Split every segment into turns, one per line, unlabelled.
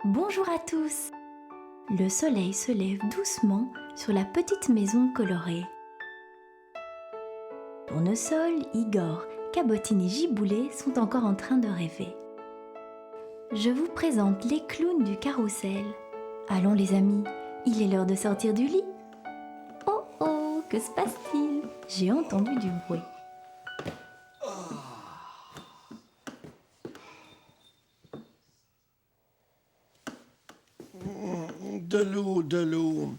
Bonjour à tous. Le soleil se lève doucement sur la petite maison colorée. Tournesol, Igor, Cabotine et Giboulet sont encore en train de rêver. Je vous présente les clowns du carrousel. Allons les amis, il est l'heure de sortir du lit. Oh oh, que se passe-t-il? J'ai entendu du bruit.
De l'eau.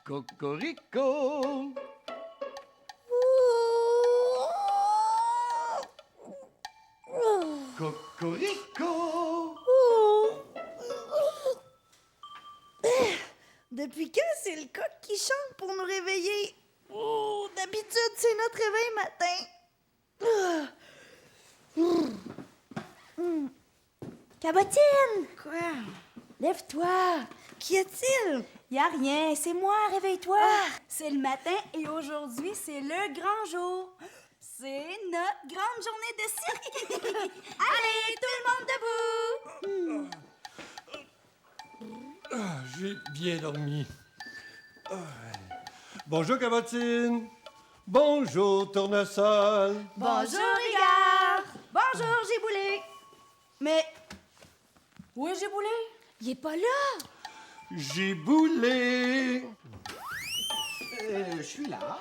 Cocorico! Cocorico!
Depuis quand c'est le coq qui chante pour nous réveiller? Oh, d'habitude, c'est notre réveil matin. Cabotine! Quoi? Lève-toi! Qu'y a-t-il?
Y a rien, c'est moi, réveille-toi. C'est le matin et aujourd'hui, c'est le grand jour. C'est notre grande journée de cirque. Allez, tout le monde debout.
J'ai bien dormi. Bonjour Cabotine. Bonjour Tournesol.
Bonjour, Igor. Bonjour, Giboulet. Mais, où est Giboulet?
Il est pas là!
Giboulet.
Je suis là.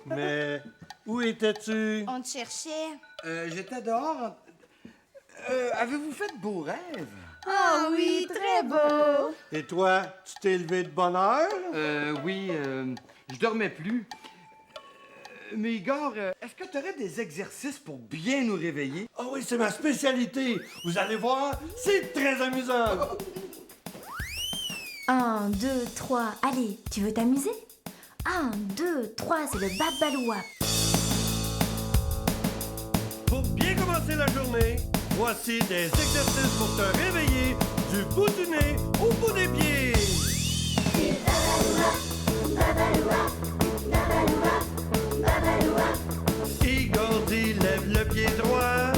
Mais où étais-tu?
On te cherchait.
J'étais dehors. Avez-vous fait de beaux rêves?
Ah oui, très beau!
Et toi, tu t'es levé de bonne heure?
Oui, je dormais plus. Mais Igor, est-ce que tu aurais des exercices pour bien nous réveiller?
Ah oui, c'est ma spécialité. Vous allez voir, c'est très amusant.
1, 2, 3, allez, tu veux t'amuser? 1, 2, 3, c'est le babalouap.
Pour bien commencer la journée, voici des exercices pour te réveiller du bout du nez au bout des pieds. Igor dit lève le pied droit.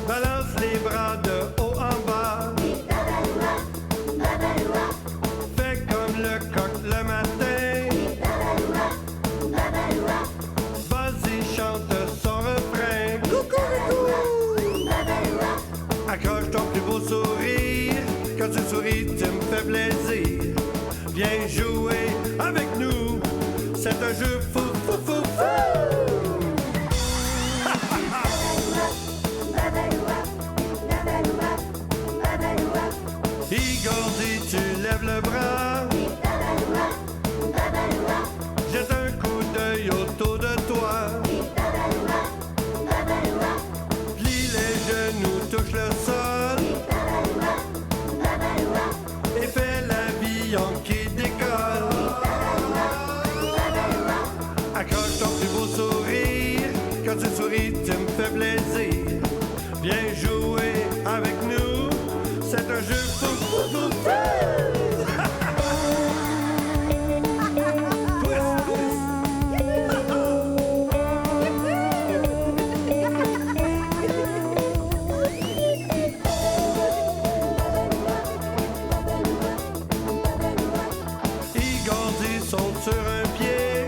Balance les bras de haut en bas. Fais comme le coq le matin. Vas-y, chante son refrain. Coucou. Accroche ton plus beau sourire. Quand tu souris, tu me fais plaisir. Viens jouer avec nous. C'est un jeu fou. Igor dit tu lèves le bras. Jette un coup d'œil autour de toi. Plie les genoux, touche le sol. Et fais l'avion qui décolle. Accroche ton plus beau sourire. Quand tu souris, tu me fais plaisir. Viens jouer avec nous. C'est un jeu fou. Igor dit saute sur un pied.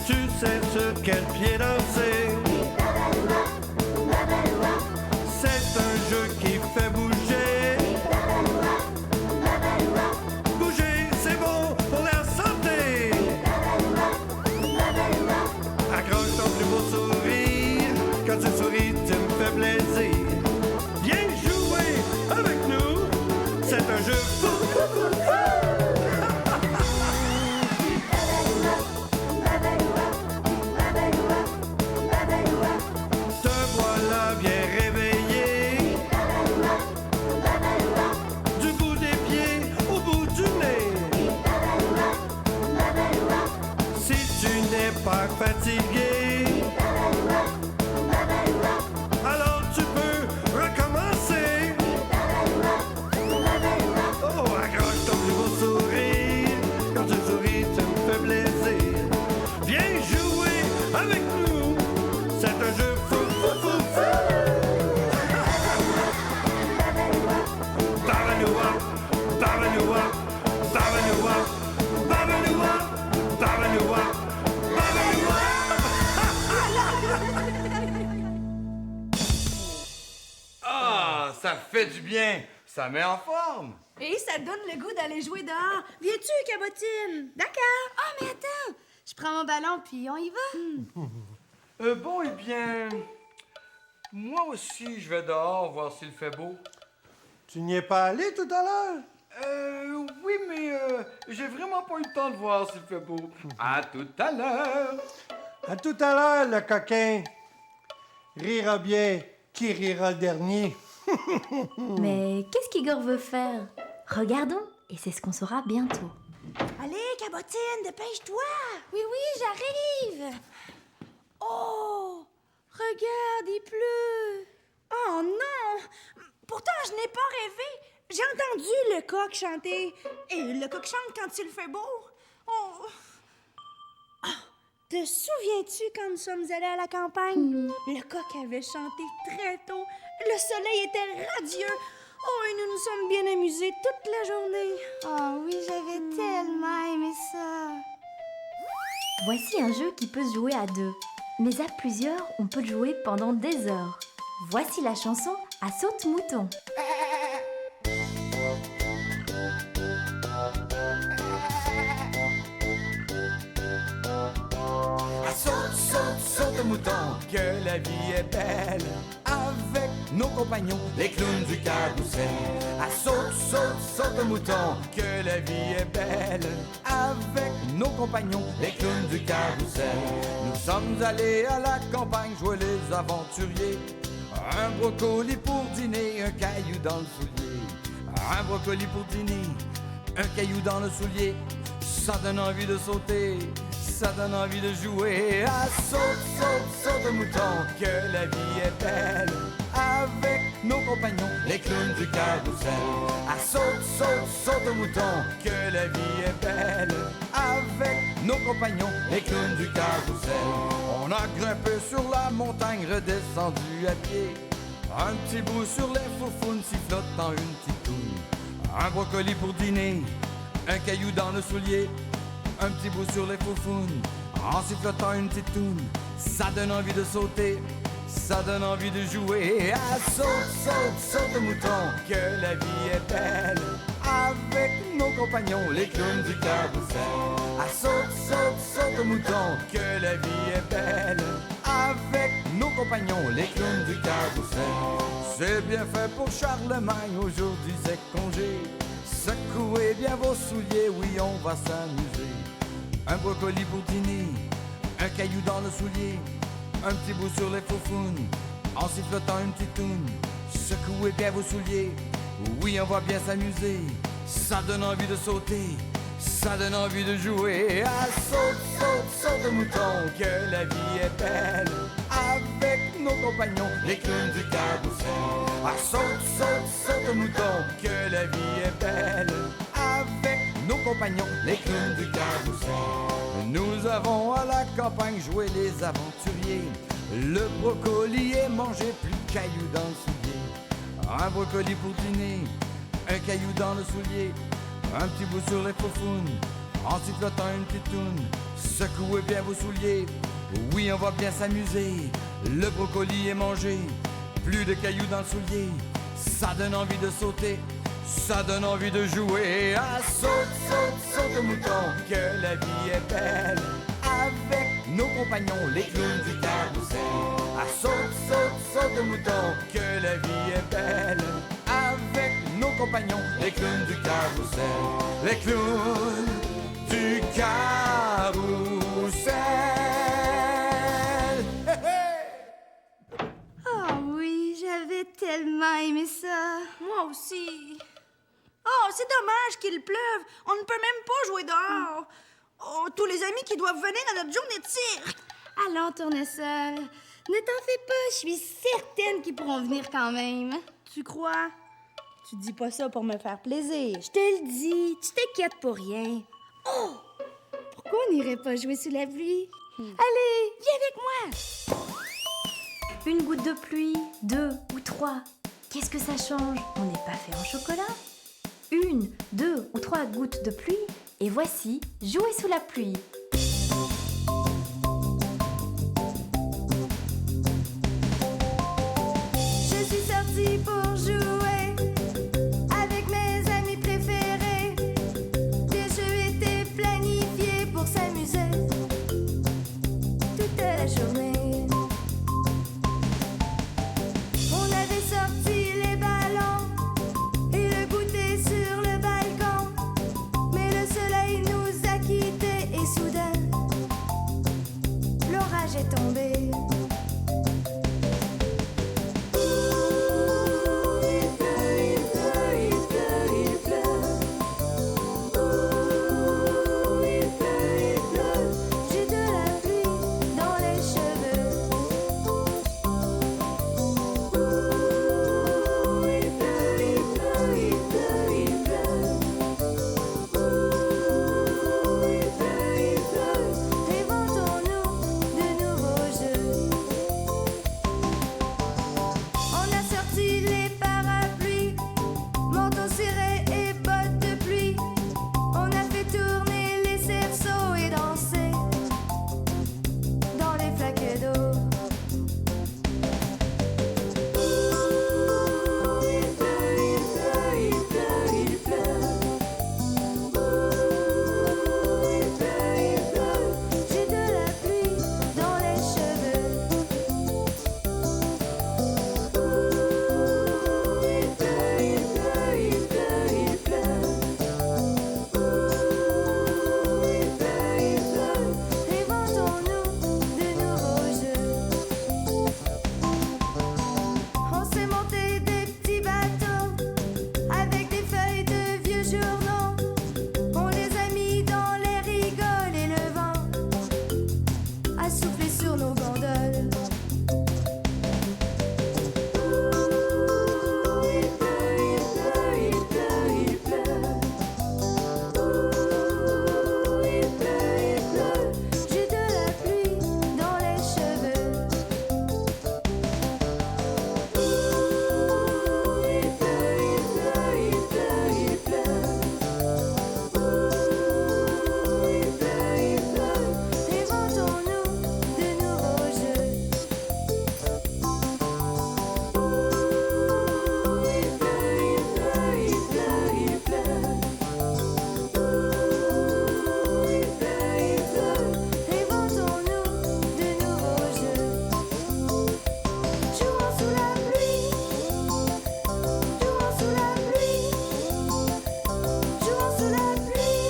Tu sais sur quel pied danser. C'est un jeu qui fait bouger. Bouger, c'est bon pour la santé. Accroche ton plus beau sourire. Quand tu souris, tu me fais plaisir. Viens jouer avec nous. fatigué. Alors tu peux recommencer. Oh, accroche ton plus beau sourire. Quand tu souris, tu me fais plaisir. Viens jouer avec nous. C'est un jeu fou, fou, fou, fou. Babanouap, babanouap, babanouap, babanouap, babanouap, babanouap.
Ah, ça fait du bien. Ça met en forme.
Et ça te donne le goût d'aller jouer dehors. Viens-tu, Cabotine? D'accord. Ah, mais attends. Je prends mon ballon, puis on y va.
Bon, eh bien... Moi aussi, je vais dehors voir s'il fait beau.
Tu n'y es pas allé tout à l'heure?
Oui, mais j'ai vraiment pas eu le temps de voir s'il fait beau. À tout à l'heure.
À tout à l'heure, le coquin. Rira bien qui rira le dernier.
Mais qu'est-ce qu'Igor veut faire? Regardons, et c'est ce qu'on saura bientôt.
Allez, Cabotine, dépêche-toi. Oui, j'arrive. Oh, regarde, il pleut. Oh non. Pourtant, je n'ai pas rêvé. J'ai entendu le coq chanter. Et le coq chante quand il fait beau. Oh. Ah, te souviens-tu quand nous sommes allés à la campagne? Le coq avait chanté très tôt. Le soleil était radieux. Oh, et nous nous sommes bien amusés toute la journée. Oh oui, j'avais tellement aimé ça.
Voici un jeu qui peut se jouer à deux. Mais à plusieurs, on peut le jouer pendant des heures. Voici la chanson à saute-mouton.
Saute, saute, saute mouton, que la vie est belle. Avec nos compagnons, les clowns du carrousel. Ah, saute, saute, saute mouton, que la vie est belle. Avec nos compagnons, les clowns du carrousel. Nous sommes allés à la campagne jouer les aventuriers. Un brocoli pour dîner, un caillou dans le soulier. Un brocoli pour dîner, un caillou dans le soulier. Ça donne envie de sauter, ça donne envie de jouer. Ah, saute, saute, saute mouton, que la vie est belle. Avec nos compagnons, les clowns du carrousel. Ah, saute, saute, saute mouton, que la vie est belle. Avec nos compagnons, les clowns du carrousel. On a grimpé sur la montagne, redescendu à pied. Un petit bout sur les foufounes, sifflotant une petite toune. Un brocoli pour dîner, un caillou dans le soulier. Un petit bout sur les foufounes, en sifflotant une petite toune. Ça donne envie de sauter, ça donne envie de jouer. Ah, saute, saute, saute mouton, que la vie est belle. Avec nos compagnons, les clowns du carrousel. Ah, saute, saute, saute mouton, que la vie est belle. Avec nos compagnons, les clowns du carrousel. C'est bien fait pour Charlemagne, aujourd'hui c'est congé. Secouez bien vos souliers, oui on va s'amuser. Un brocoli pour dîner, un caillou dans le soulier. Un petit bout sur les foufounes, en sifflotant une petite toune. Secouez bien vos souliers, oui on va bien s'amuser. Ça donne envie de sauter, ça donne envie de jouer. Ah, saute, saute, saute mouton, que la vie est belle. Avec nos compagnons, les clowns du carrousel. Ah, saute, saute, saute mouton, que la vie est belle. Avec nos compagnons, les clowns du carrousel. Nous avons à la campagne joué les aventuriers. Le brocoli est mangé, plus de cailloux dans le soulier. Un brocoli pour dîner, un caillou dans le soulier. Un petit bout sur les foufounes, en sifflotant une petite toune. Secouez bien vos souliers, oui on va bien s'amuser. Le brocoli est mangé, plus de cailloux dans le soulier. Ça donne envie de sauter, ça donne envie de jouer. Ah, saute, saute, saute mouton, que la vie est belle. Avec nos compagnons, les clowns du carrousel. Ah, saute, saute, saute mouton, que la vie est belle. Avec nos compagnons, les clowns du carrousel. Les clowns du carrousel.
Oh oui, j'avais tellement aimé ça. Moi aussi. Oh, c'est dommage qu'il pleuve. On ne peut même pas jouer dehors.
Oh, tous les amis qui doivent venir à notre journée de cirque.
Allons, Tournesol. Ne t'en fais pas, je suis certaine qu'ils pourront venir quand même.
Tu crois? Tu dis pas ça pour me faire plaisir.
Je te le dis, tu t'inquiètes pour rien. Oh! Pourquoi on n'irait pas jouer sous la pluie? Allez, viens avec moi!
Une goutte de pluie, 2 ou 3. Qu'est-ce que ça change? On n'est pas fait en chocolat. 1, 2 ou 3 gouttes de pluie et voici jouer sous la pluie.
Je suis sortie pour jouer avec mes amis préférés. Des jeux étaient planifiés pour s'amuser toute la journée. On avait sorti les ballons et le goûter sur le balcon. Mais le soleil nous a quittés et soudain, l'orage est tombé. J'ai de la pluie dans les cheveux. Il pleut, il pleut, il pleut, il pleut. Il pleut, il pleut. Inventons-nous de nouveaux jeux. On a sorti les parapluies, manteaux cirés et bottes de pluie. On a fait tourner les cerceaux et danser dans les flaques d'eau. Il pleut, il pleut, il pleut, il pleut. Il pleut, il pleut. J'ai de la pluie dans les cheveux. Il pleut, il pleut, il pleut, il pleut. Il pleut, il pleut. Inventons-nous de nouveaux jeux. On s'est monté des petits bateaux avec des feuilles de vieux journaux. On les a mis dans les rigoles et le vent a soufflé sur nos gondoles. Il pleut, il pleut, il pleut, il pleut. Il pleut, il pleut. J'ai de la pluie dans les cheveux. Il pleut, il pleut, il pleut, il pleut. Il pleut, il pleut. Inventons-nous de nouveaux jeux. Il pleut, il pleut, il pleut, il pleut. Il pleut, il pleut. Inventons-nous de nouveaux jeux. Jouons sous la pluie. Jouons sous la pluie. Jouons sous la pluie.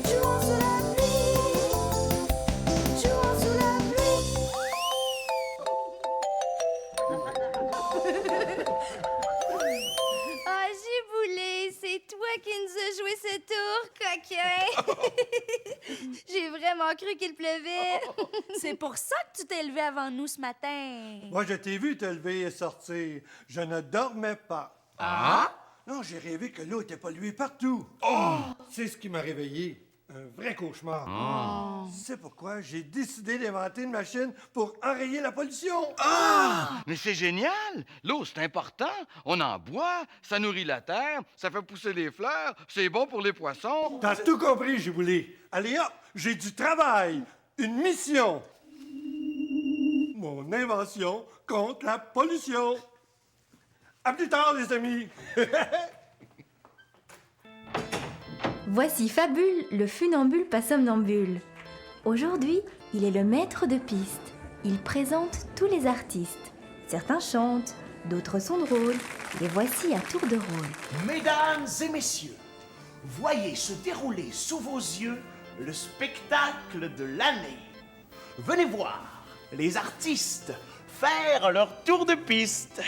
Jouons sous la pluie. Jouons sous la pluie. Ah, Giboulé, c'est toi qui nous as joué ce tour, coquin. J'ai vraiment cru qu'il pleuvait.
C'est pour ça que tu t'es levé avant nous ce matin.
Moi, je t'ai vu te lever et sortir. Je ne dormais pas.
Ah?
Non, j'ai rêvé que l'eau était polluée partout. Oh! C'est ce qui m'a réveillé. Un vrai cauchemar. C'est pourquoi j'ai décidé d'inventer une machine pour enrayer la pollution.
Mais c'est génial! L'eau, c'est important. On en boit, ça nourrit la terre, ça fait pousser les fleurs, c'est bon pour les poissons.
T'as tout compris, Giboulé. Allez hop, j'ai du travail, une mission. Mon invention contre la pollution. À plus tard, les amis.
Voici Fabule, le funambule pas somnambule. Aujourd'hui, il est le maître de piste. Il présente tous les artistes. Certains chantent, d'autres sont drôles. Les voici à tour de rôle.
Mesdames et messieurs, voyez se dérouler sous vos yeux le spectacle de l'année. Venez voir les artistes faire leur tour de piste.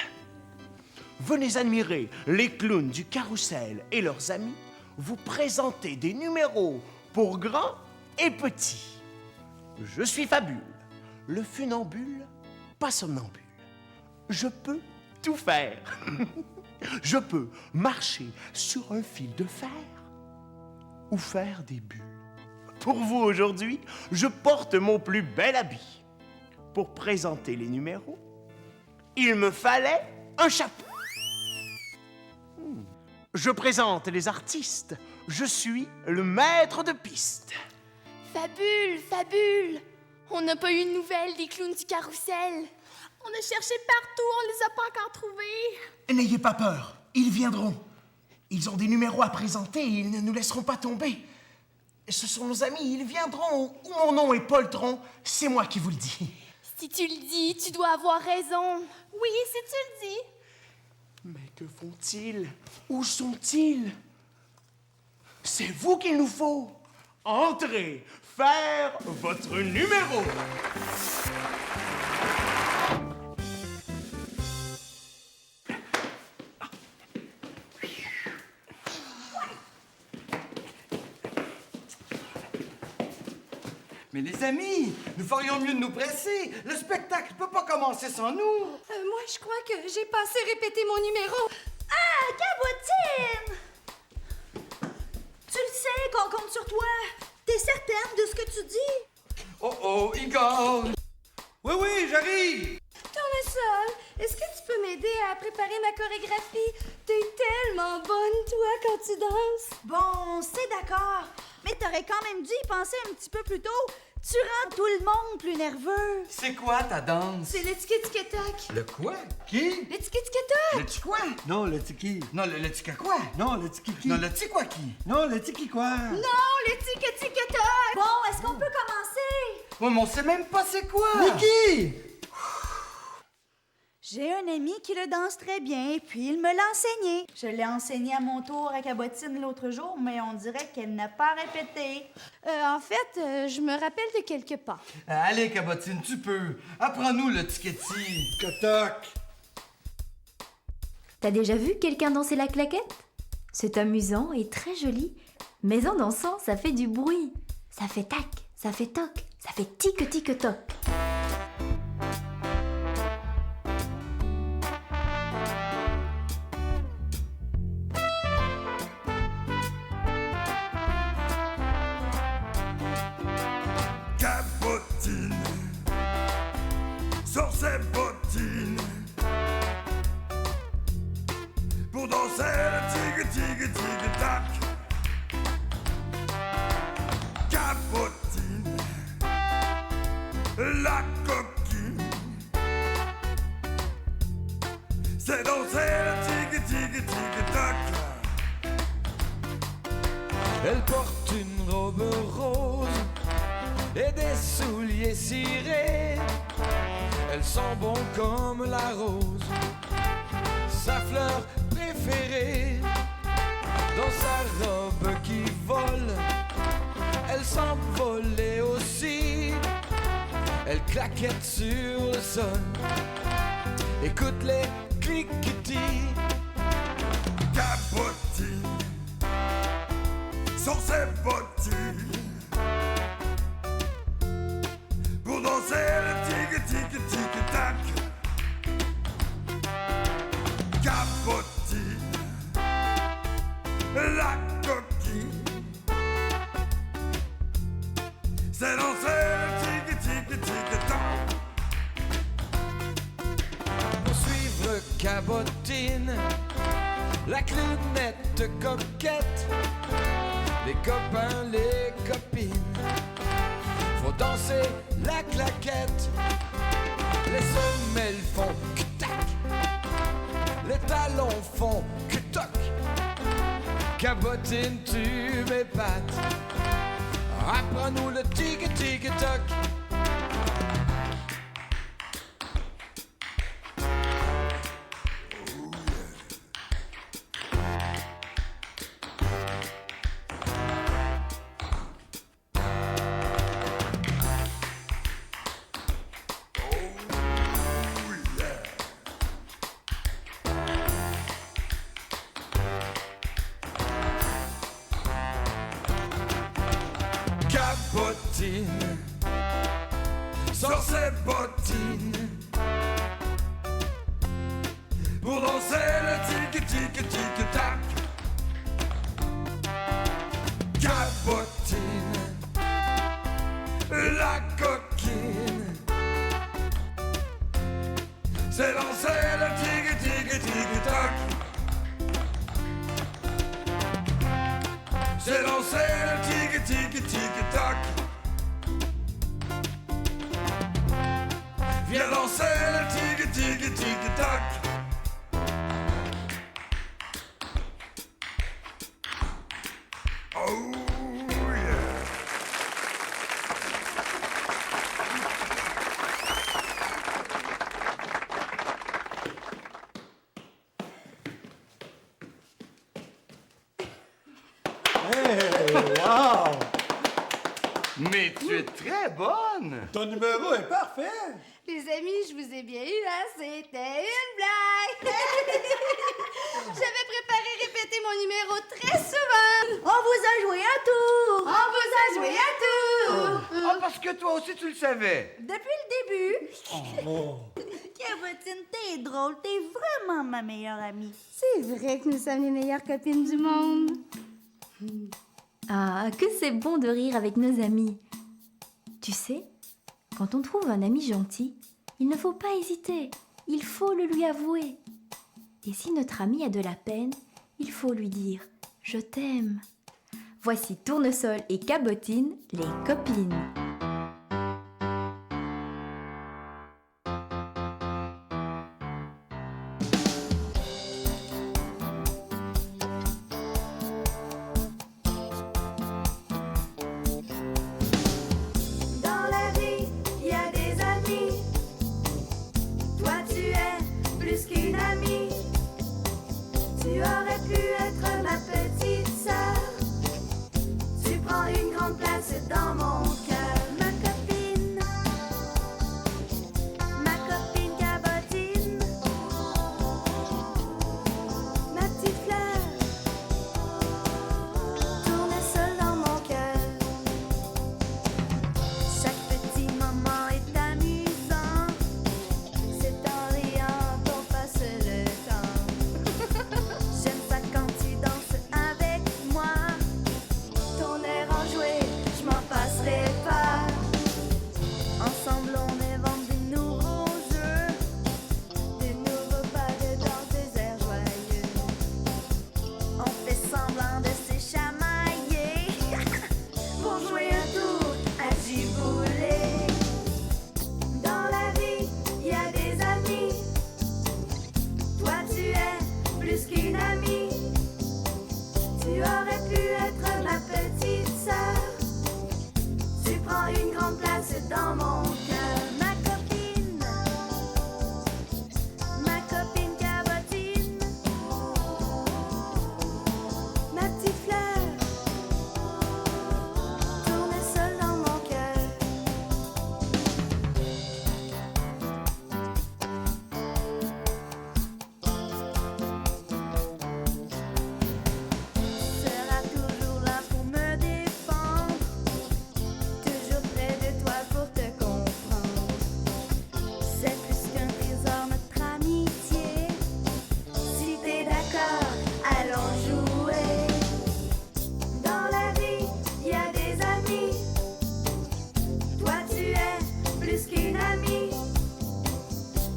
Venez admirer les clowns du carrousel et leurs amis vous présenter des numéros pour grands et petits. Je suis Fabule, le funambule, pas somnambule. Je peux tout faire. Je peux marcher sur un fil de fer ou faire des bulles. Pour vous aujourd'hui, je porte mon plus bel habit. Pour présenter les numéros, il me fallait un chapeau. Je présente les artistes. Je suis le maître de piste.
Fabule, Fabule! On n'a pas eu de nouvelles des clowns du carrousel. On a cherché partout, on les a pas encore trouvés.
N'ayez pas peur, ils viendront. Ils ont des numéros à présenter et ils ne nous laisseront pas tomber. Ce sont nos amis, ils viendront. Mon nom est Poltron, c'est moi qui vous le dis.
Si tu le dis, tu dois avoir raison. Oui, si tu le dis.
Mais que font-ils? Où sont-ils? C'est vous qu'il nous faut. Entrez, faire votre numéro.
Mais les amis, nous ferions mieux de nous presser. Le spectacle ne peut pas commencer sans nous.
Moi, je crois que j'ai pas assez répété mon numéro.
Ah, Cabotine! Tu le sais qu'on compte sur toi. T'es certaine de ce que tu dis?
Oh, Igor!
Oui, oui, j'arrive!
Tournesol, est-ce que tu peux m'aider à préparer ma chorégraphie? T'es tellement bonne, toi, quand tu danses.
Bon, c'est d'accord. Mais t'aurais quand même dû y penser un petit peu plus tôt. Tu rends tout le monde plus nerveux.
C'est quoi ta danse?
C'est le tiki-tiki-toc.
Le quoi? Qui?
Le tiki-tiki-toc.
Le tiki quoi?
Non, le tiki.
Non, le tiki quoi?
Non, le tiki qui?
Non, le tiki quoi qui?
Non, le tiki quoi?
Non, le tiki-tiki-toc.
Bon, est-ce qu'on peut commencer?
Ouais, mais on sait même pas c'est quoi!
Niki!
J'ai un ami qui le danse très bien, puis il me l'a enseigné. Je l'ai enseigné à mon tour à Cabotine l'autre jour, mais on dirait qu'elle n'a pas répété.
En fait, je me rappelle de quelque part.
Allez, Cabotine, tu peux. Apprends-nous le tiki-tiki.
Cotoc!
T'as déjà vu quelqu'un danser la claquette? C'est amusant et très joli, mais en dansant, ça fait du bruit. Ça fait tac, ça fait toc, ça fait tic-tic-toc.
Cabotine sur ses bottines pour danser le tig-tig-tig-tac. Cabotine, la coquine, c'est danser le tig-tig-tig-tac.
Elle porte une robe rose et des souliers cirés. Elle sent bon comme la rose, sa fleur préférée. Dans sa robe qui vole, elle s'envolait aussi. Elle claquette sur le sol, écoute les cliquetis.
Cabotine sur ses bottines pour danser le tig-tig-tig-tac. Cabotine, la coquine, c'est danser le tig-tig-tig-tac.
Pour suivre Cabotine, la clownette coquette, les copains, les copines, faut danser la claquette. Les semelles font que-tac, les talons font que-toc. Cabotine, tu m'épates, apprends-nous le tic-tic-toc. ses bottines pour danser le tic-tic-tic-tac. Cabotine, la coquine, c'est danser le tic-tic-tic-tac. C'est danser le tic-tic-tic-tac. Viens danser le tic-tic-tic-tac. Oh yeah.
Wow!
Mais tu es très bonne!
Ton numéro est parfait!
Les amis, je vous ai bien eu, hein? C'était une blague! J'avais préparé répéter mon numéro très souvent! On vous a joué un tour! On vous a joué un tour!
Ah, parce que toi aussi tu le savais!
Depuis le début!
Oh.
Cabotine, t'es drôle, t'es vraiment ma meilleure amie.
C'est vrai que nous sommes les meilleures copines du monde!
Ah, que c'est bon de rire avec nos amis. Tu sais, quand on trouve un ami gentil, il ne faut pas hésiter, il faut le lui avouer. Et si notre ami a de la peine, il faut lui dire « Je t'aime ». Voici Tournesol et Cabotine, les copines.
Dans la vie, il y a des amis. Toi, tu es plus qu'une amie. Tu aurais pu être ma petite sœur. Tu prends une grande place dans mon cœur. Ma copine Cabotine, ma petite fleur, tournesol dans mon cœur. Chaque petit moment est amusant. C'est en riant qu'on passe le temps. J'aime ça quand tu danses avec moi. Ton air enjoué, je m'en passerai pas. Ensemble on invente des nouveaux jeux, des nouveaux pas de danse, des airs joyeux. On fait semblant de se chamailler pour jouer un tour à giboulet. Dans la vie, il y a des amis. Toi, tu es plus qu'une amie. Tu aurais pu être ma petite sœur. Tu prends une grande place dans mon cœur. Ma copine Cabotine, ma petite fleur, tournesol dans mon cœur. Sera toujours là pour me défendre, toujours près de toi pour te comprendre. C'est plus qu'un trésor notre amitié. Si t'es d'accord, allons jouer. Dans la vie, il y a des amis. Toi, tu es plus qu'une amie.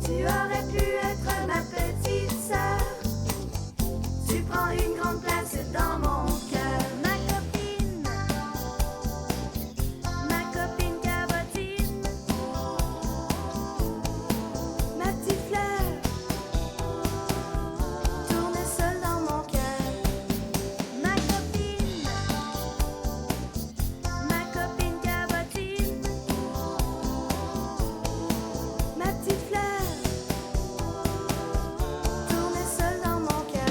Tu aurais pu être ma petite sœur. Tu prends une grande place dans mon cœur. Ma copine Cabotine, ma petite fleur, tournesol dans mon cœur. Ma copine Cabotine, ma petite fleur, tournesol dans mon cœur.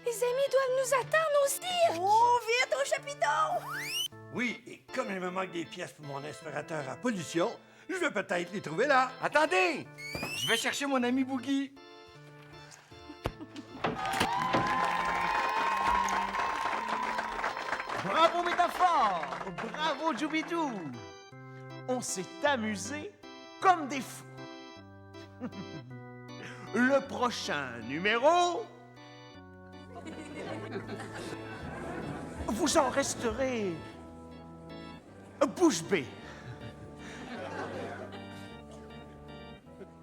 Les amis doivent nous attendre au cirque!
Oh, vite au chapiteau!
Oui, et comme il me manque des pièces pour mon aspirateur à pollution, je vais peut-être les trouver là.
Attendez! Je vais chercher mon ami Boogie.
Bravo Métaphore! Bravo Joubidou! On s'est amusé comme des fous. Le prochain numéro... Vous en resterez bouche bée.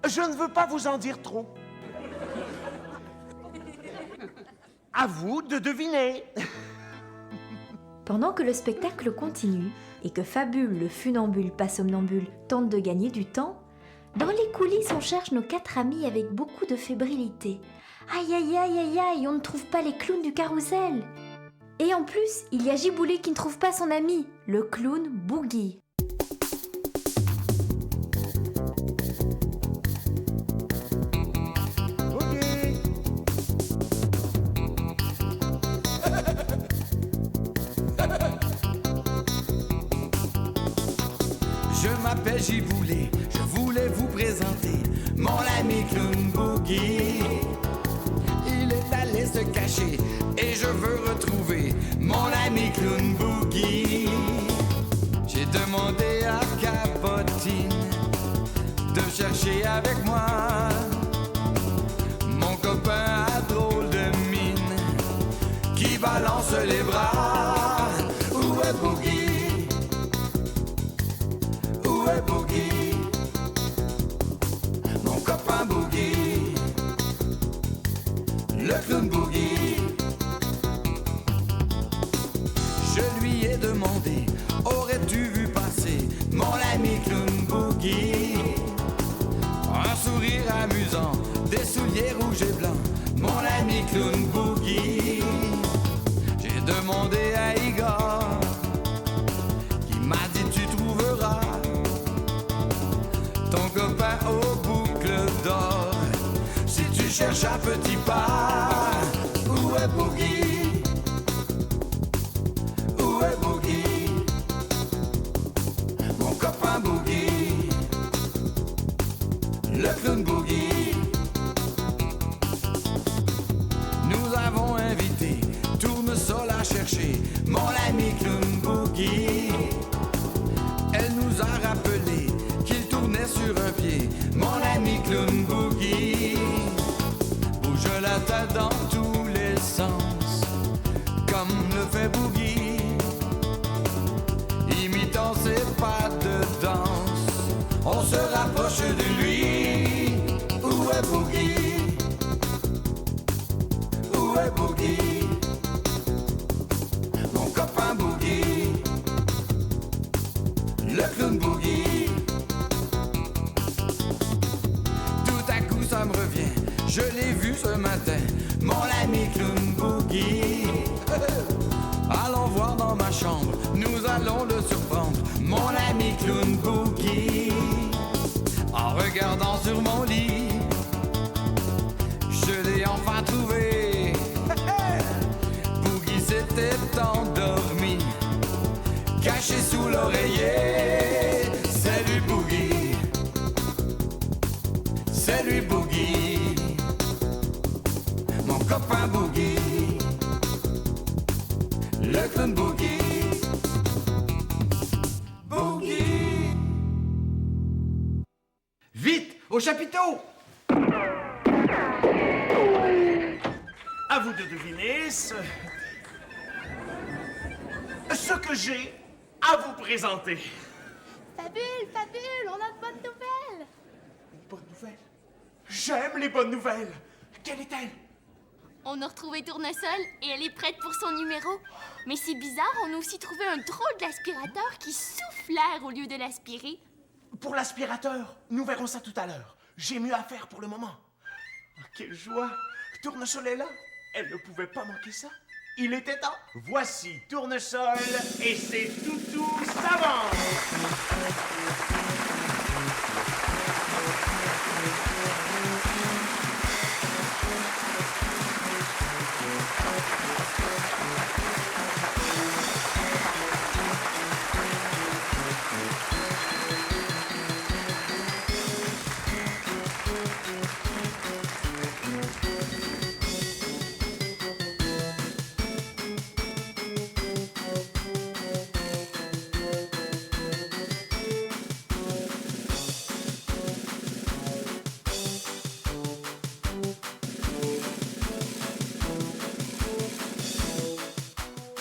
Je ne veux pas vous en dire trop. À vous de deviner.
Pendant que le spectacle continue et que Fabule, le funambule pas somnambule, tente de gagner du temps, dans les coulisses on cherche nos 4 amis avec beaucoup de fébrilité. Aïe aïe aïe aïe aïe, on ne trouve pas les clowns du carrousel. Et en plus, il y a Giboulé qui ne trouve pas son ami, le clown Boogie.
Je m'appelle Giboulé, je voulais vous présenter mon ami clown Boogie. Il est allé se cacher et je veux retrouver mon ami clown Boogie. J'ai demandé à Capotine de chercher avec moi. Mon copain a drôle de mine qui balance les bras. Où est Boogie? Où est Boogie? Mon copain Boogie, le clown Boogie. Je lui ai demandé, aurais-tu vu passer mon ami clown Boogie? Un sourire amusant, des souliers rouges et blancs, mon ami clown Boogie. J'ai demandé à Igor, qui m'a dit tu trouveras ton copain aux boucles d'or si tu cherches un petit pas. Où est Boogie? Où est Boogie? Mon copain Boogie, le clown Boogie. Nous avons invité Tournesol à chercher mon ami clown Boogie. Elle nous a rappelé qu'il tournait sur un pied, mon ami clown Boogie. Bouge la tête dans tous les sens, comme le fait Boogie, imitant ses pas de danse. On se rapproche de lui. Où est Boogie? Où est Boogie? Mon copain Boogie, le clown Boogie. Tout à coup ça me revient, je l'ai vu ce matin, mon ami clown Boogie. Allons voir dans ma chambre, nous allons le surprendre, mon ami clown Boogie. En regardant sur mon lit, je l'ai enfin trouvé. Boogie s'était endormi, caché sous l'oreiller. C'est lui Boogie, c'est lui Boogie, mon copain Boogie, le clown Boogie. Boogie.
Vite, au chapiteau!
À vous de deviner ce que j'ai à vous présenter.
Fabule, Fabule, on a de bonnes nouvelles.
Une bonne nouvelle. J'aime les bonnes nouvelles. Quelle est-elle?
On a retrouvé Tournesol et elle est prête pour son numéro. Mais c'est bizarre, on a aussi trouvé un drôle d'aspirateur qui souffle l'air au lieu de l'aspirer.
Pour l'aspirateur, nous verrons ça tout à l'heure. J'ai mieux à faire pour le moment. Oh, quelle joie! Tournesol est là. Elle ne pouvait pas manquer ça. Il était temps. Voici Tournesol et ses toutous savants.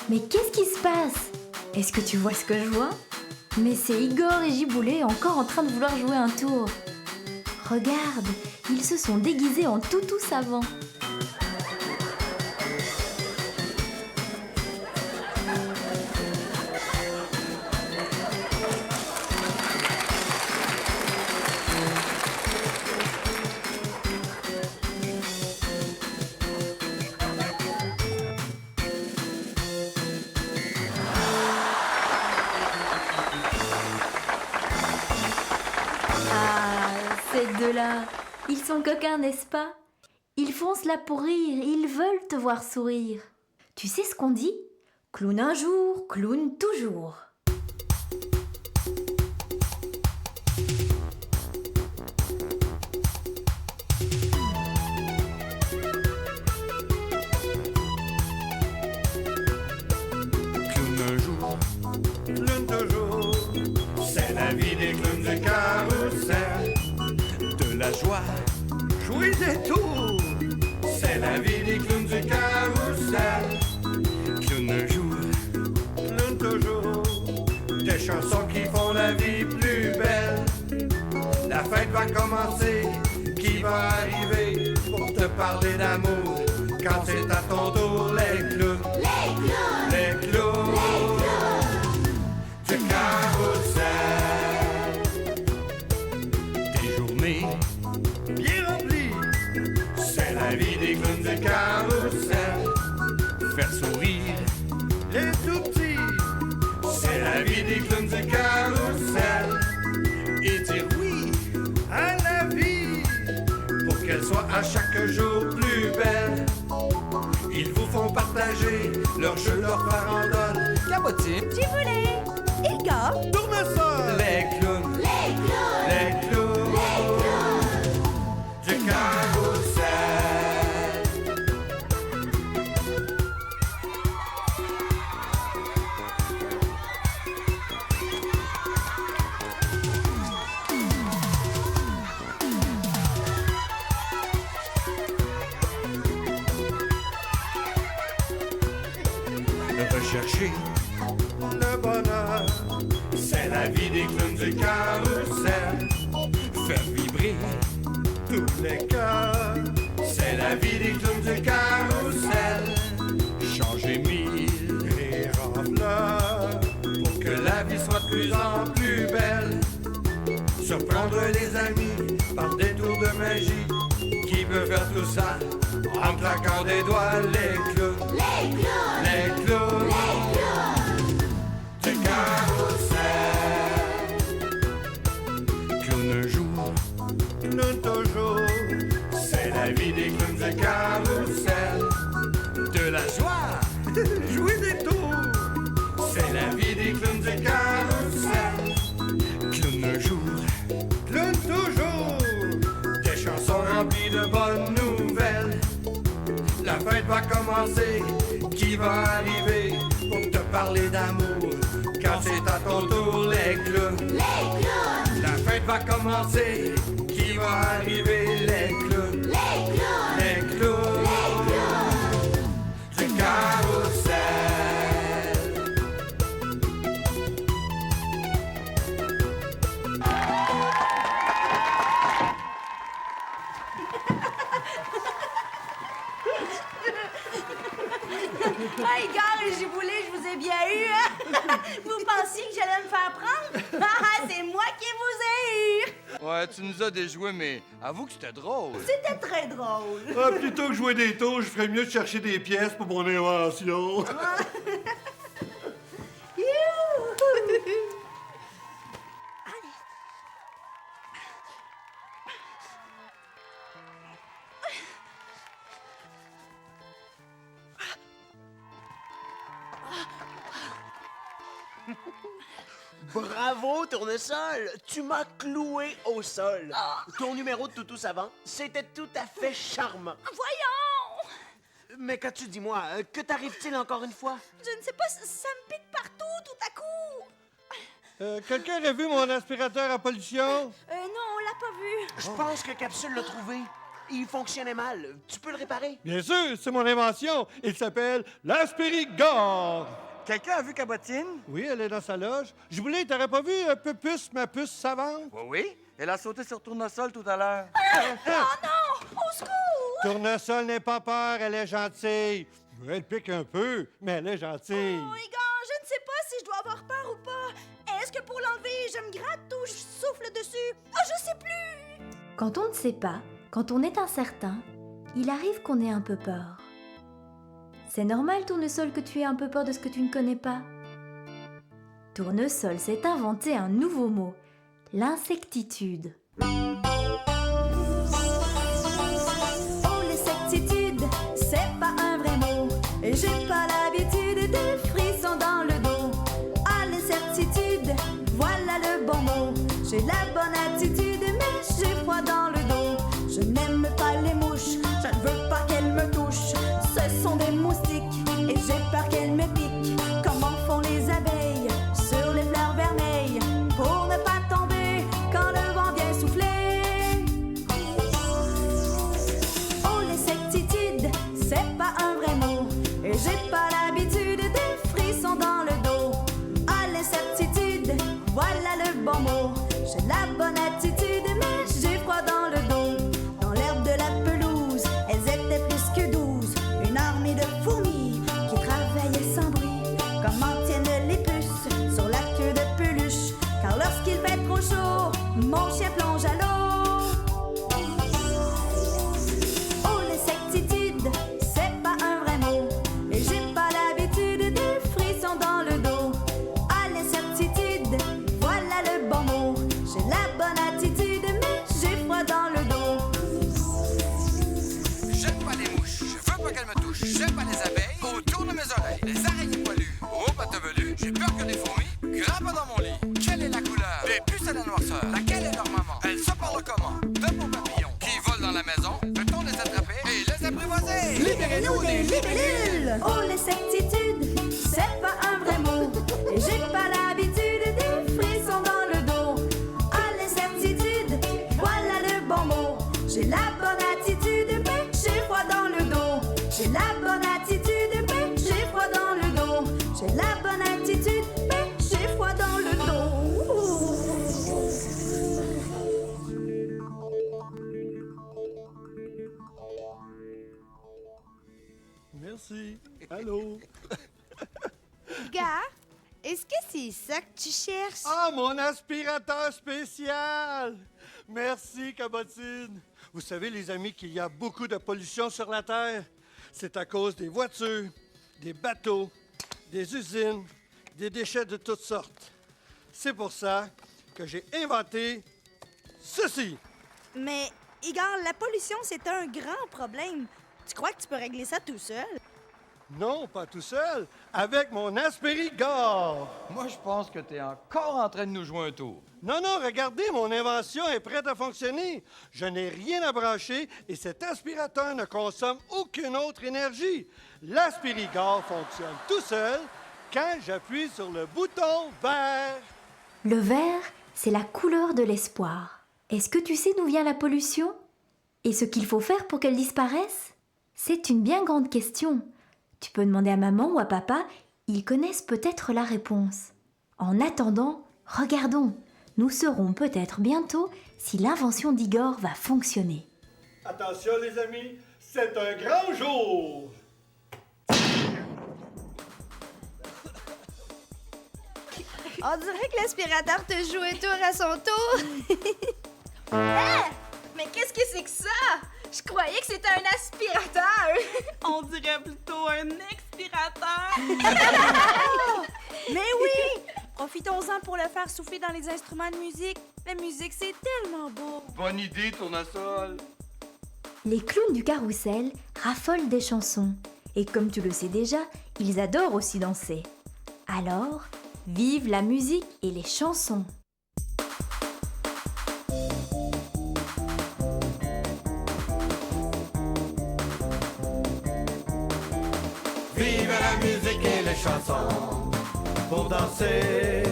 Mais qu'est-ce qui se passe? Est-ce que tu vois ce que je vois? Mais c'est Igor et Giboulet encore en train de vouloir jouer un tour. Regarde, ils se sont déguisés en toutous savants. Ces deux-là, ils sont coquins, n'est-ce pas? Ils font cela pour rire, ils veulent te voir sourire. Tu sais ce qu'on dit? Clown un jour, clown toujours.
Clown un jour,
Clown toujours, c'est la vie des clowns du carrousel.
de la joie,
Jouer des tours, c'est la vie des clowns du carrousel.
clown un jour,
Clown toujours, des chansons qui font la vie plus belle. La fête va commencer, qui va arriver pour te parler d'amour. Quand c'est à ton tour, les clowns, les clowns, du carrousel.
des journées,
Bien rempli, c'est la vie des clowns du carrousel.
faire sourire,
Les tout petits, c'est la vie des clowns du carrousel.
et dire oui,
À la vie, pour qu'elle soit à chaque jour plus belle. Ils vous font partager leurs jeux, leurs farandole.
cabotine,
Giboulet, Igor,
Tournesol, les clowns, les clowns, du carrousel.
rechercher,
Le bonheur, c'est la vie des clowns du carrousel.
faire vibrer,
Tous les cœurs, c'est la vie des clowns du carrousel.
changer mille,
Rire en fleurs, pour que la vie soit de plus en plus belle. Surprendre les amis par des tours de magie. Qui peut faire tout ça en claquant des doigts? Les clowns, les clowns, du carrousel.
clown un jour,
Clown toujours, c'est la vie des clowns du carrousel.
de la joie,
Jouer des tours, c'est la vie des clowns du carrousel.
clown un jour,
Clown toujours, des chansons remplies de bonnes nouvelles. La fête va commencer, qui va arriver pour te parler d'amour? Quand c'est à ton tour, les clowns, la fête va commencer, qui va arriver? Les clowns, les clowns, du carrousel.
Ah, Igor et Giboulet, je vous ai bien eu, hein? Vous pensiez que j'allais me faire prendre? Ah, c'est moi qui vous ai eu!
Ouais, tu nous as déjoué, mais avoue que c'était drôle.
C'était très drôle.
Ah, plutôt que jouer des tours, je ferais mieux de chercher des pièces pour mon invention.
Bravo, Tournesol! Tu m'as cloué au sol. Ton numéro de toutou savant, c'était tout à fait charmant.
Voyons!
Mais qu'as-tu dit, moi? Que t'arrive-t-il encore une fois?
Je ne sais pas, ça me pique partout tout à coup.
Quelqu'un a vu mon aspirateur à pollution?
Non, on l'a pas vu.
Je pense que Capsule l'a trouvé. il fonctionnait mal. Tu peux le réparer?
Bien sûr, c'est mon invention. Il s'appelle l'Aspérigore.
Quelqu'un a vu Cabotine?
Oui, elle est dans sa loge. Je voulais, t'aurais pas vu Pupus, ma puce savante?
Oui. Elle a sauté sur Tournesol tout à l'heure.
Oh non! Au secours!
Tournesol n'est pas peur, elle est gentille. Elle pique un peu, mais elle est gentille.
Oh, Igor, je ne sais pas si je dois avoir peur ou pas. Est-ce que pour l'enlever, je me gratte ou je souffle dessus? Oh, je sais plus!
Quand on ne sait pas, quand on est incertain, il arrive qu'on ait un peu peur. C'est normal, Tournesol, que tu aies un peu peur de ce que tu ne connais pas. Tournesol s'est inventé un nouveau mot, l'insectitude.
Oh, l'insectitude, c'est pas un vrai mot. Et j'ai pas l'habitude des frissons dans le dos. Ah, l'incertitude, voilà le bon mot. J'ai la bonne attitude, mais j'ai froid dans le dos. Je n'aime pas les mouches, je ne veux pas qu'elles me touchent. Ce sont des moustiques et j'ai peur qu'elles me piquent. Comment font les abeilles sur les fleurs vermeilles pour ne pas tomber quand le vent vient souffler? Oh, l'insectitude, c'est pas un vrai mot. Et j'ai pas l'habitude des frissons dans le dos. Ah, l'incertitude, voilà le bon mot. J'ai la bonne attitude, mais j'ai froid dans le dos. Dans l'herbe de la pelouse, elles étaient plus que 12. Une armée de fourmis qui travaillaient sans bruit. Comment tiennent les puces sur la queue de peluche? Car lorsqu'il fait trop chaud, mon chien plonge à l'eau. Oh, l'insectitude, c'est pas un vrai mot. Et j'ai pas l'habitude des frissons dans le dos. Ah, l'incertitude, voilà le bon mot. J'ai la bonne attitude, mais j'ai froid dans le dos.
J'aime pas les mouches, je veux pas qu'elles me touchent. J'aime pas les abeilles, autour de mes oreilles. Les araignées poilues, oh pâte velue. J'ai peur que les fourmis grimpent dans mon lit. Quelle est la couleur des puces à la noirceur? Laquelle est leur maman? Elles se parlent comment? De beaux papillons qui volent dans la maison. Peut-on les attraper et les apprivoiser?
Libérez-nous des libellules! Oh, l'insectitude, c'est pas un vrai mot. Et j'ai pas l'habitude des frissons dans le dos. Ah, l'incertitude, voilà le bon mot. J'ai la bonne attitude, mais j'ai froid dans le dos. J'ai la bonne attitude, mais j'ai froid dans le dos. J'ai la bonne attitude, mais j'ai froid dans le dos.
Merci. Allô?
Gars, est-ce que c'est ça que tu cherches?
Ah, mon aspirateur spécial! Merci, Cabotine. Vous savez, les amis, qu'il y a beaucoup de pollution sur la Terre. C'est à cause des voitures, des bateaux, des usines, des déchets de toutes sortes. C'est pour ça que j'ai inventé ceci.
Mais, Igor, la pollution, c'est un grand problème. Tu crois que tu peux régler ça tout seul?
Non, pas tout seul, avec mon Aspérigore.
Moi, je pense que t'es encore en train de nous jouer un tour.
Non, non, regardez, mon invention est prête à fonctionner. Je n'ai rien à brancher et cet aspirateur ne consomme aucune autre énergie. L'aspirigore fonctionne tout seul quand j'appuie sur le bouton vert.
Le vert, c'est la couleur de l'espoir. Est-ce que tu sais d'où vient la pollution? Et ce qu'il faut faire pour qu'elle disparaisse? C'est une bien grande question. Tu peux demander à maman ou à papa, ils connaissent peut-être la réponse. En attendant, regardons. Nous saurons peut-être bientôt si l'invention d'Igor va fonctionner.
Attention les amis, c'est un grand jour!
On dirait que l'aspirateur te joue un tour à son tour.
Hein? Mais qu'est-ce que c'est que ça? Je croyais que c'était un aspirateur.
On dirait plutôt un expirateur.
Mais oui! Profitons-en pour le faire souffler dans les instruments de musique. La musique, c'est tellement beau.
Bonne idée, Tournesol.
Les clowns du carrousel raffolent des chansons. Et comme tu le sais déjà, ils adorent aussi danser. Alors, vive la musique et les chansons!
Vive la musique et les chansons pour danser,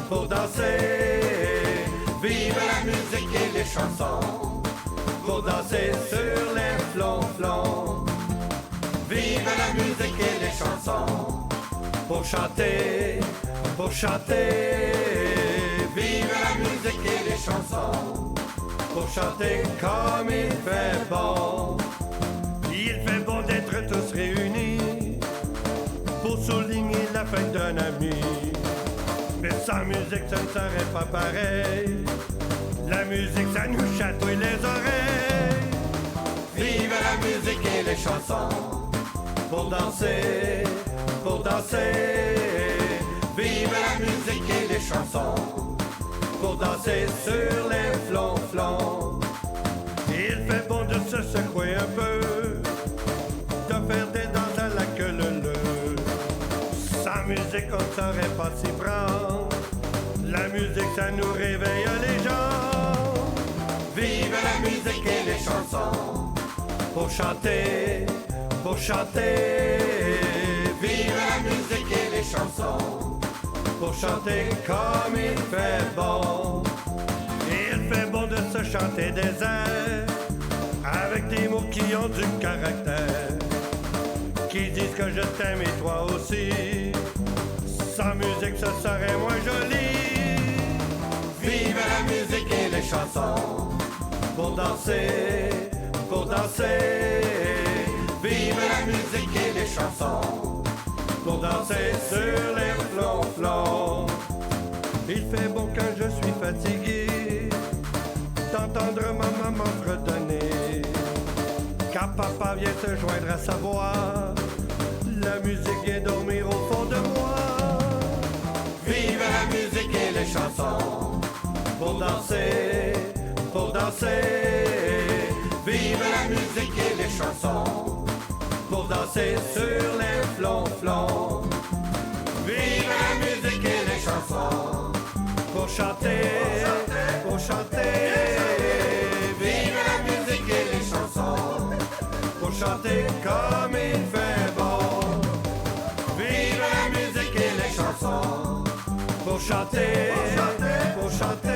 pour danser. Vive la musique et les chansons pour danser sur
chanter, pour chanter. Vive la musique et les chansons, pour chanter comme il fait bon. Il fait bon d'être tous réunis, pour souligner la fête d'un ami. Mais sans musique, ça ne serait pas pareil. La musique, ça nous chatouille les oreilles. Vive la musique et les chansons, pour danser, pour danser. Vive la musique et les chansons, pour danser sur les flonflons. Il fait bon de se secouer un peu, de faire des danses à la queue leu. Sans musique, on ne saurait pas s'y prendre. La musique, ça nous réveille les gens. Vive la musique et les chansons, pour chanter, pour chanter. Vive la musique et les chansons, pour chanter comme il fait bon. Il fait bon de se chanter des airs, avec des mots qui ont du caractère, qui disent que je t'aime et toi aussi. Sans musique, ce serait moins joli. Vive la musique et les chansons, pour danser, pour danser. Vive la musique et les chansons, pour danser sur les flonflons. Il fait bon quand je suis fatigué d'entendre ma maman fredonner. Quand papa vient se joindre à sa voix, la musique vient dormir au fond de moi. Vive la musique et les chansons, pour danser, pour danser. Vive la musique et les chansons, pour danser sur les flonflons. Vive la musique et les chansons, pour chanter, pour chanter. Vive la musique et les chansons, pour chanter comme il fait bon. Vive la musique et les chansons, pour chanter, pour chanter.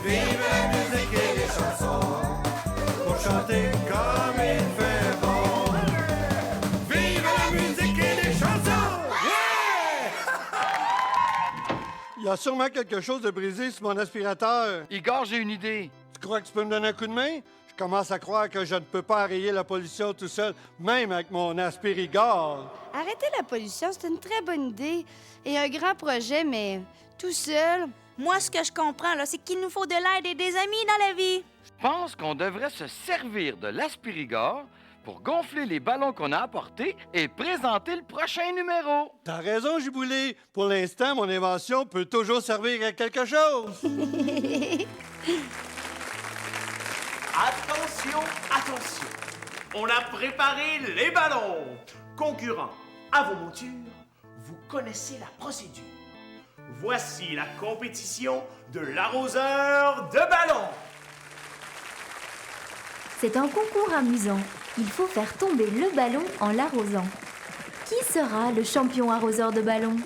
Vive la musique et les chansons, pour chanter comme il fait bon. Vive la musique et les chansons! Yeah!
Il y a sûrement quelque chose de brisé sur mon aspirateur.
Igor, j'ai une idée.
Tu crois que tu peux me donner un coup de main? Je commence à croire que je ne peux pas enrayer la pollution tout seul, même avec mon aspirigore.
Arrêter la pollution, c'est une très bonne idée et un grand projet, mais tout seul.
Moi, ce que je comprends, là, c'est qu'il nous faut de l'aide et des amis dans la vie.
Je pense qu'on devrait se servir de l'aspirigore pour gonfler les ballons qu'on a apportés et présenter le prochain numéro.
T'as raison, Giboulé. Pour l'instant, mon invention peut toujours servir à quelque chose.
Attention, attention. On a préparé les ballons. Concurrents, à vos montures, vous connaissez la procédure. Voici la compétition de l'arroseur de ballons.
C'est un concours amusant. Il faut faire tomber le ballon en l'arrosant. Qui sera le champion arroseur de ballon?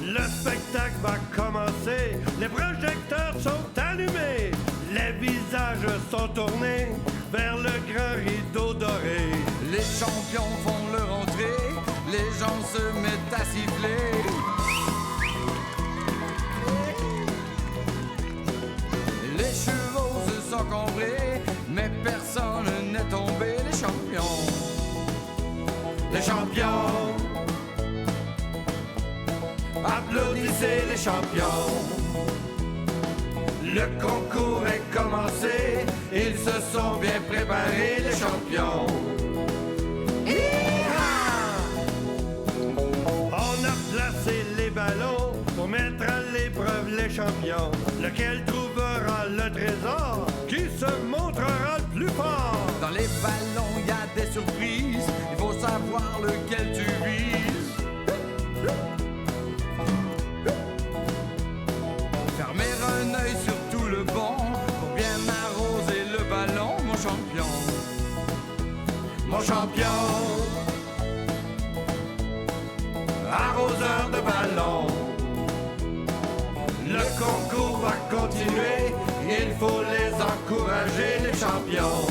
Le spectacle va commencer, les projecteurs sont allumés, les visages sont tournés vers le grand rideau doré.
Les champions font leur entrée, les gens se mettent à siffler. Les chevaux se sont cambrés, mais personne n'est tombé. Les champions,
Les champions, applaudissez les champions. Le concours est commencé, ils se sont bien préparés, les champions. On a placé les ballons pour mettre à l'épreuve les champions. Lequel trouvera le trésor qui se montrera le plus fort?
dans les ballons y a des surprises, il faut savoir lequel tu vises. Fermer un œil sur tout le banc pour bien arroser le ballon, mon champion.
Mon champion, arroseur de ballon. Le concours va continuer, il faut les encourager, les champions.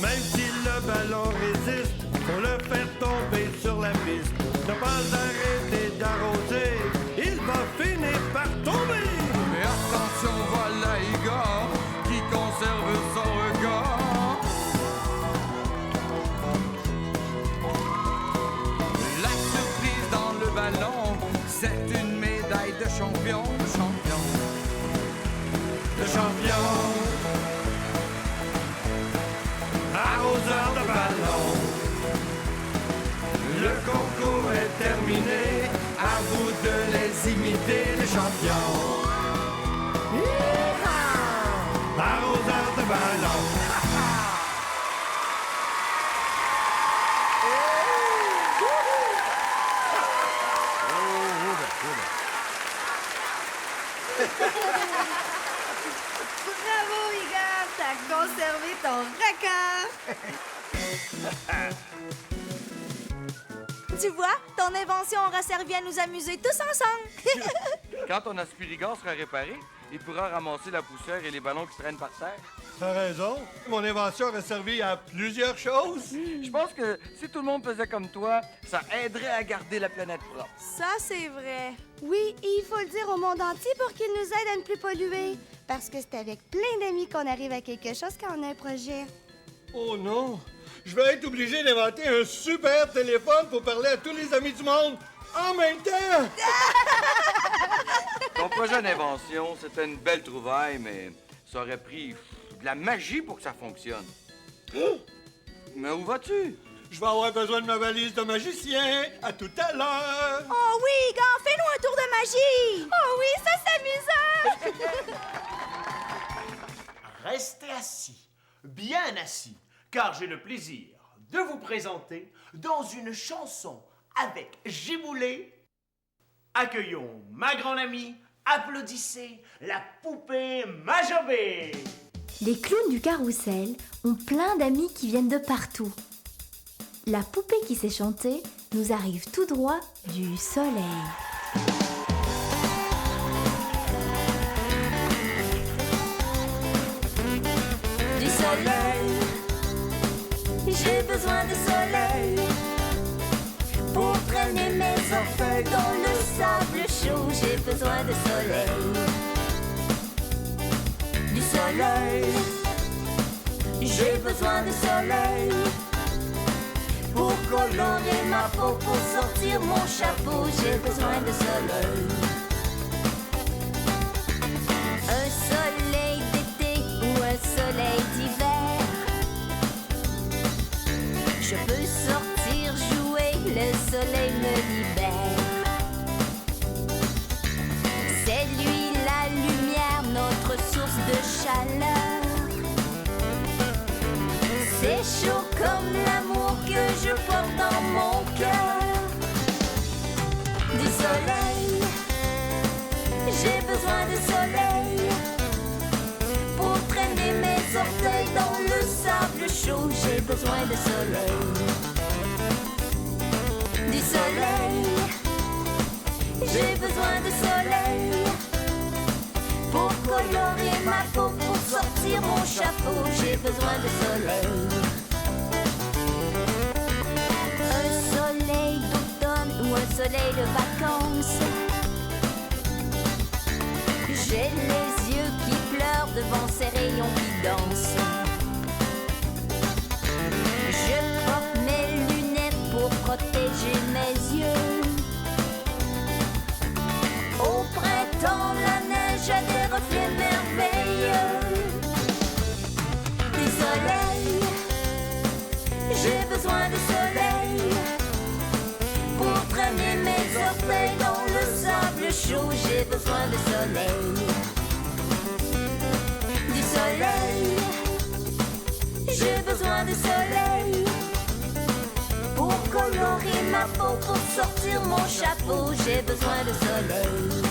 Même si le ballon résiste, faut le faire tomber sur la piste. Ne pas arrêter d'arroser, il va finir par tomber.
Mais attention, voilà Igor qui conserve son regard. La surprise dans le ballon, c'est une médaille de champion, de champion.
Le champion, arroseur de ballon. Le concours est terminé, à vous de les imiter, les champions. Arroseur de ballon.
Bravo, Igor! T'as conservé ton record! Tu vois, ton invention aura servi à nous amuser tous ensemble.
Quand ton aspirigor sera réparé, il pourra ramasser la poussière et les ballons qui traînent par terre.
T'as raison. Mon invention aurait servi à plusieurs choses.
Je pense que si tout le monde faisait comme toi, ça aiderait à garder la planète propre.
Ça, c'est vrai.
Oui, et il faut le dire au monde entier pour qu'il nous aide à ne plus polluer. Parce que c'est avec plein d'amis qu'on arrive à quelque chose quand on a un projet.
Oh non! Je vais être obligé d'inventer un super téléphone pour parler à tous les amis du monde en même temps!
Ton projet d'invention, c'était une belle trouvaille, mais ça aurait pris de la magie pour que ça fonctionne. Mais où vas-tu?
Je vais avoir besoin de ma valise de magicien. À tout à l'heure!
Oh oui, Igor, fais-nous un tour de magie!
Oh oui, ça c'est amusant!
Restez assis, bien assis, car j'ai le plaisir de vous présenter dans une chanson avec Giboulé. Accueillons ma grande amie, applaudissez la poupée Majobé.
Les clowns du carrousel ont plein d'amis qui viennent de partout. La poupée qui sait chanter nous arrive tout droit du soleil.
Du soleil, j'ai besoin de soleil pour traîner mes orteils dans le sable chaud. J'ai besoin de soleil. Du soleil, j'ai besoin de soleil pour colorer ma peau, pour sortir mon chapeau. J'ai besoin de soleil. Un soleil d'été ou un soleil d'hiver, je peux sortir jouer, le soleil me libère. C'est lui la lumière, notre source de chaleur. C'est chaud comme l'amour que je porte dans mon cœur. Du soleil, j'ai besoin de soleil pour traîner mes orteils dans le sable chaud. J'ai besoin de soleil. Du soleil, j'ai besoin de soleil pour colorer ma peau, pour sortir mon chapeau. J'ai besoin de soleil. Un soleil d'automne ou un soleil de vacances, j'ai les yeux qui pleurent devant ces rayons qui dansent. Je porte mes lunettes pour protéger mes yeux. Au printemps, la neige a des reflets merveilleux. Du soleil, j'ai besoin de soleil pour traîner mes orteils dans le sable chaud. J'ai besoin de soleil. Du soleil, j'ai besoin de soleil pour colorer ma peau, pour sortir mon chapeau, j'ai besoin de soleil.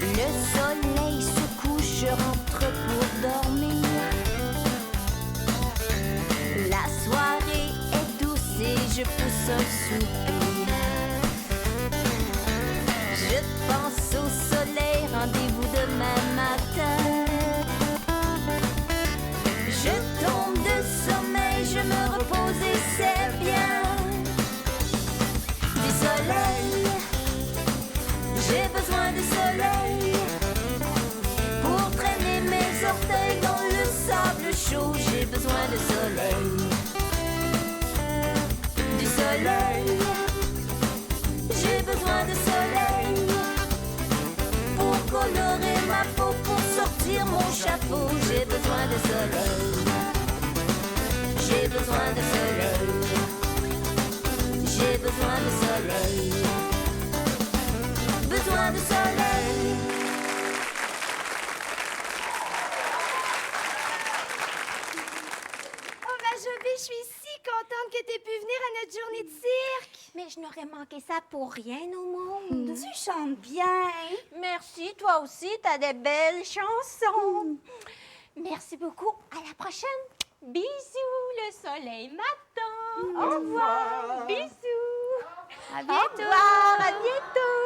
Le soleil se couche, je rentre pour dormir. La soirée est douce et je pousse un soupir. Je pense au soleil, rendez-vous demain matin. Je tombe de sommeil, je me repose et c'est bien. Du soleil, j'ai besoin de soleil. Pour traîner mes orteils dans le sable chaud, j'ai besoin de soleil. Du soleil, j'ai besoin de soleil. Pour colorer ma peau, pour sortir mon chapeau, j'ai besoin de soleil. J'ai besoin de soleil. J'ai besoin de soleil. Besoin de soleil.
Oh, ma Jobé, je suis si contente que t'aies pu venir à notre journée de cirque.
Mais je n'aurais manqué ça pour rien au monde.
Tu chantes bien.
Merci, toi aussi, t'as des belles chansons. Merci beaucoup. À la prochaine. Bisous, le soleil m'attend. Au revoir. Bisous. À bientôt. Au revoir, à bientôt.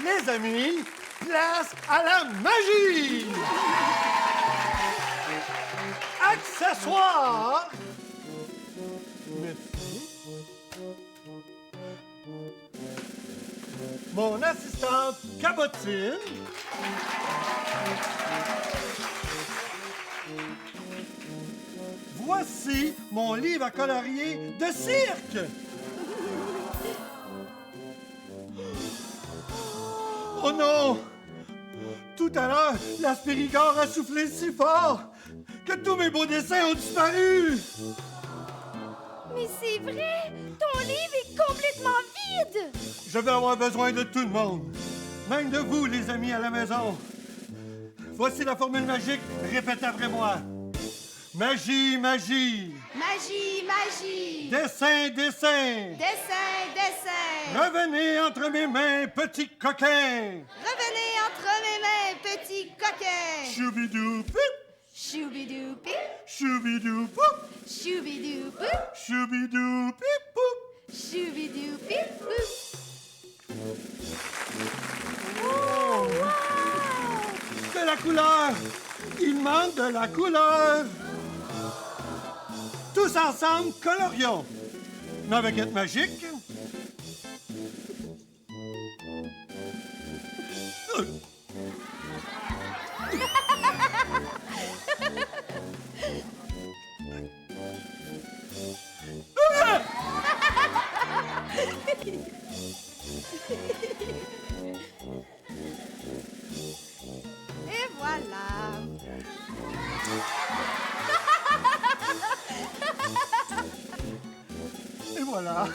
Les amis, place à la magie! Accessoires! Merci. Mon assistante Cabotine. Voici mon livre à colorier de cirque. Oh non! Tout à l'heure, l'aspirigore a soufflé si fort que tous mes beaux dessins ont disparu.
Mais c'est vrai, ton livre est complètement vide.
Je vais avoir besoin de tout le monde, même de vous, les amis à la maison. Voici la formule magique, répétez après moi. Magie, magie.
Magie, magie.
Dessin, dessin.
Dessin, dessin.
Revenez entre mes mains, petit coquin.
Revenez entre mes mains, petit coquin.
Choubidou, pip.
Choubidou, pip.
Choubidou, poup.
Choubidou, poup.
Choubidou, pip, poup.
Choubidou, pip, poup.
Oh, wow. De la couleur. Il manque de la couleur. Tous ensemble, colorions. Naviguette magique.
Et voilà.
Et voilà.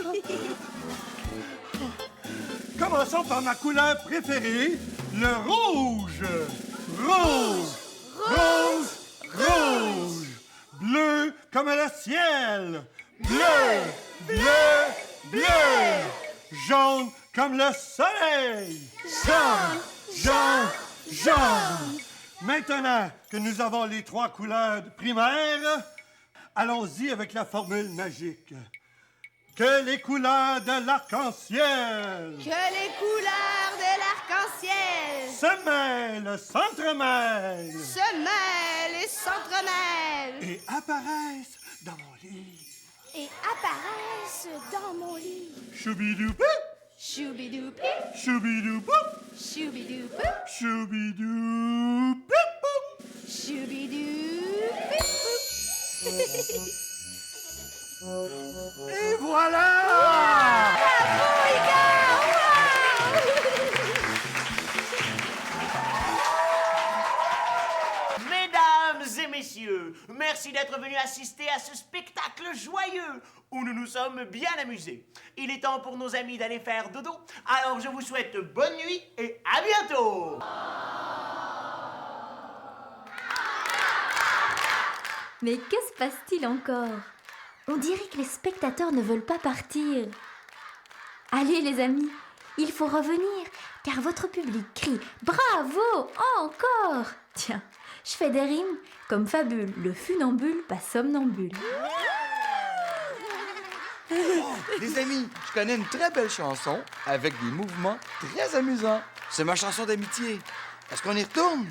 Commençons par ma couleur préférée, le rouge. Rouge. Rose. Rouge. Bleu comme le ciel. Bleu. Bleu. Bleu. Jaune comme le soleil. Jaune. Jaune. Jaune. Maintenant que nous avons les trois couleurs primaires, allons-y avec la formule magique. Que les couleurs de l'arc-en-ciel
Que les couleurs de l'arc-en-ciel
se mêlent, s'entremêlent
se mêlent et s'entremêlent
et apparaissent dans mon livre.
et apparaissent dans mon livre.
Choubidou-pou,
Choubidou-pip,
choubidou-pou,
choubidou-pip,
choubidou-pip-pou.
choubidou-pip.
Et voilà!
Bravo, Igor! Wow!
Mesdames et messieurs, merci d'être venus assister à ce spectacle joyeux où nous nous sommes bien amusés. Il est temps pour nos amis d'aller faire dodo, alors je vous souhaite bonne nuit et à bientôt!
Mais que se passe-t-il encore? On dirait que les spectateurs ne veulent pas partir. Allez les amis, il faut revenir, car votre public crie « Bravo! Encore !» Tiens, je fais des rimes comme Fabule, le funambule pas somnambule.
Les amis, je connais une très belle chanson avec des mouvements très amusants. C'est ma chanson d'amitié. Est-ce qu'on y retourne?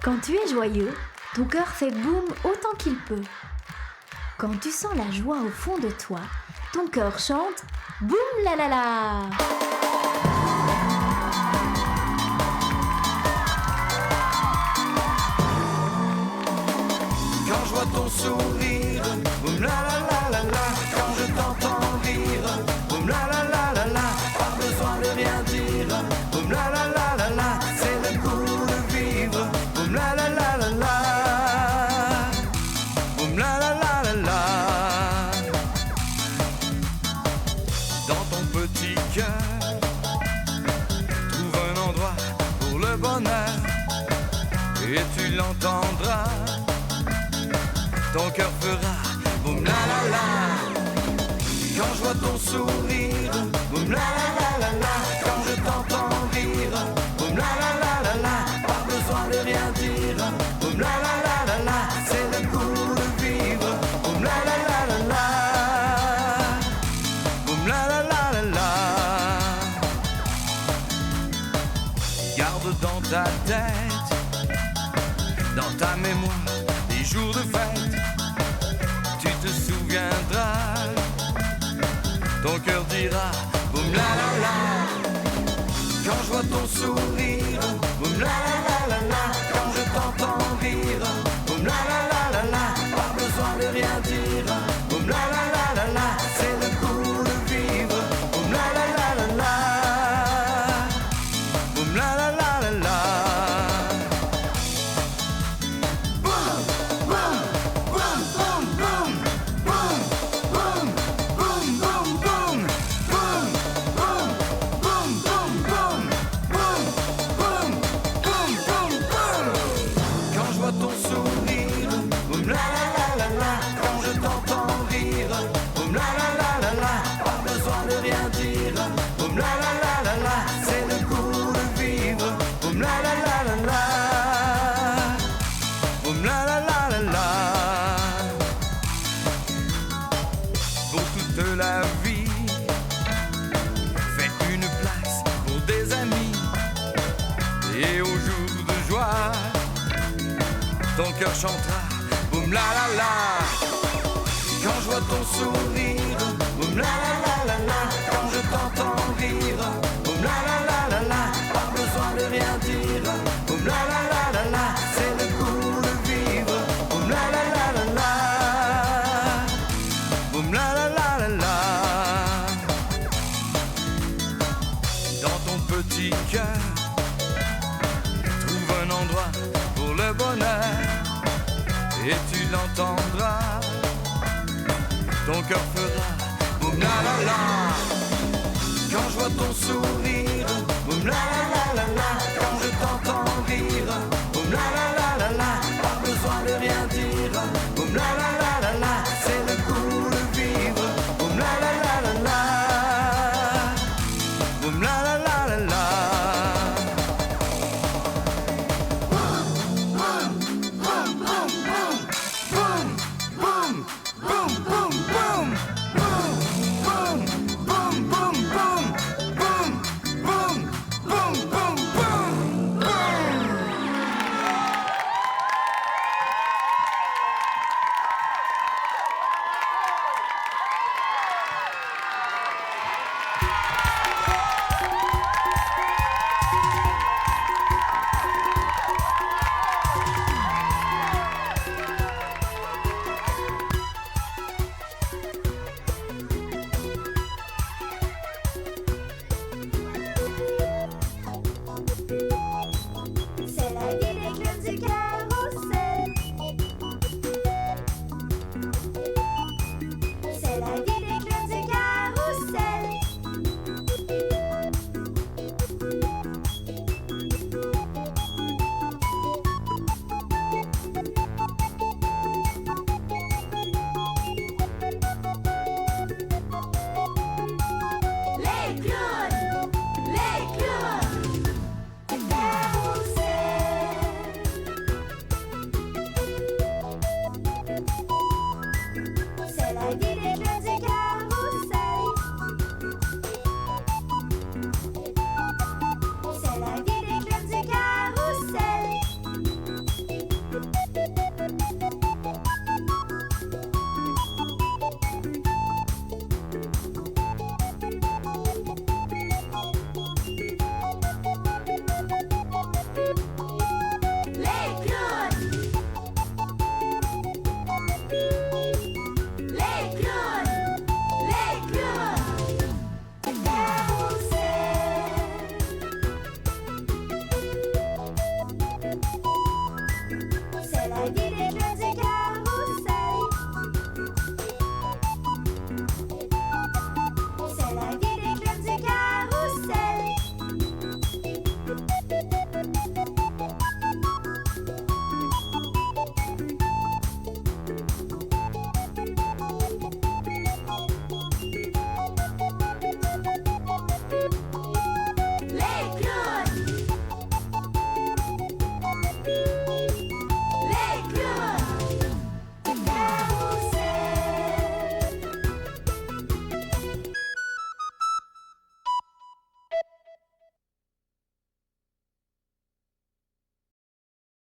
Quand tu es joyeux, ton cœur fait boum autant qu'il peut. Quand tu sens la joie au fond de toi, ton cœur chante boum la la la.
Quand je vois ton sourire, boum la la la la la. Quand je t'entends rire, boum la la la la la. Pas besoin de rien dire, boum la la la la la. C'est le goût de vivre, boum la la la la la. Boum la la la la la. Dans ton petit cœur, trouve un endroit pour le bonheur et tu l'entendras. Ton cœur fera boum la la la. Quand je vois ton sourire, boum la la la la la. Quand je t'entends rire, boum la la la la la. Pas besoin de rien dire, boum la la la la la. C'est le goût de vivre, boum la la la la la. Boum la la la la la. Garde dans ta tête, dans ta mémoire, des jours de fête. Tu te souviendras, ton cœur dira boum la la la. Quand je vois ton sourire, boum la la la la la. Quand je t'entends rire, boum la la la la la. Pas besoin de rien dire, boum la la la la la. C'est le goût de vivre, boum la la la la la. Boum la la la la la. Ton cœur chantera boum la la la. Quand je vois ton sourire, boum la la la la la. Quand je t'entends rire, boum la la la la la. Pas besoin de rien dire, boum la la la la la. C'est le goût de vivre, boum la la la la la. Boum la la la la la. Dans ton petit cœur, trouve un endroit pour le bonheur et tu l'entendras. Ton cœur fera boum la la la. Quand je vois ton sourire, boum la la